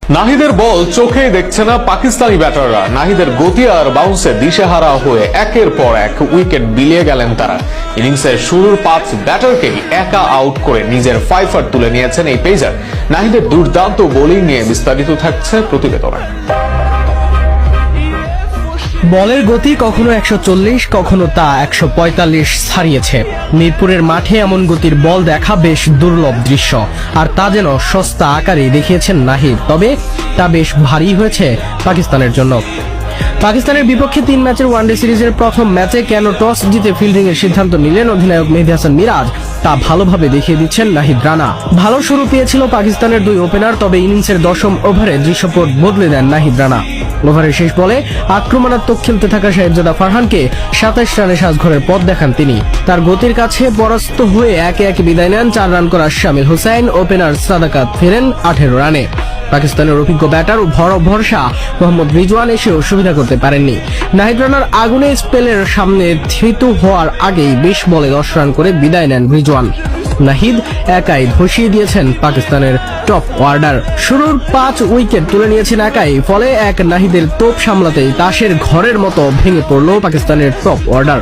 নাহিদের বল চোখেই দেখছে না পাকিস্তানি ব্যাটাররা। নাহিদের গতি আর বাউন্সে দিশেহারা হয়ে একের পর এক উইকেট বিলিয়ে গেলেন তারা। ইনিংসের শুরুর 5 ব্যাটারকেই একা আউট করে নিজের ফাইফার তুলে নিয়েছেন এই পেসার। নাহিদের দুর্দান্ত বোলিং নিয়ে বিস্তারিত থাকছে প্রতিবেদনে। বলের গতি কখনো 140, কখনো তা 145 ছাড়িয়েছে। মিরপুরের মাঠে এমন গতির বল দেখা বেশ দুর্লভ দৃশ্য, আর তা যেন সস্তা আকারে দেখিয়েছেন নাহিদ। তবে তা বেশ ভারী হয়েছে পাকিস্তানের জন্য। পাকিস্তানের বিপক্ষে 3 ম্যাচের ওয়ানডে সিরিজের প্রথম ম্যাচে কেন টস জিতে ফিল্ডিং এর সিদ্ধান্ত নিলেন অধিনায়ক মেহেদী হাসান মিরাজ, তা ভালোভাবে দেখিয়ে দিচ্ছেন নাহিদ রানা। ভালো শুরু পেয়েছিল পাকিস্তানের 2 ওপেনার, তবে ইনিংসের 10ম ওভারে দৃশ্যপট বদলে দেন নাহিদ রানা। ওভারের শেষ বলে আক্রমণাত্মক খেলতে থাকা সাহেবজাদা ফারহানকে 27 রানে সাজঘরের পথ দেখান তিনি। তার গতির কাছে পরাস্ত হয়ে একে একে বিদায় নেন 4 রান করা শামিল হোসেন। ওপেনার সাদাকাত ফেরেন 18 রানে। পাকিস্তানের অভিজ্ঞ ব্যাটার ও ভরসা মোহাম্মদ রিজওয়ান এসেও সুবিধা করতে পারেননি। নাহিদ রানার আগুনে স্পেলের সামনে থিত হওয়ার আগেই 20 বলে 10 রান করে বিদায় নেন রিজওয়ান। নাহিদ একাই ধসিয়ে দিয়েছেন পাকিস্তানের টপ অর্ডার। শুরুর 5 উইকেট তুলে নিয়েছেন একাই, ফলে এক নাহিদের তোপ সামলাতেই তাসের ঘরের মতো ভেঙে পড়ল পাকিস্তানের টপ অর্ডার।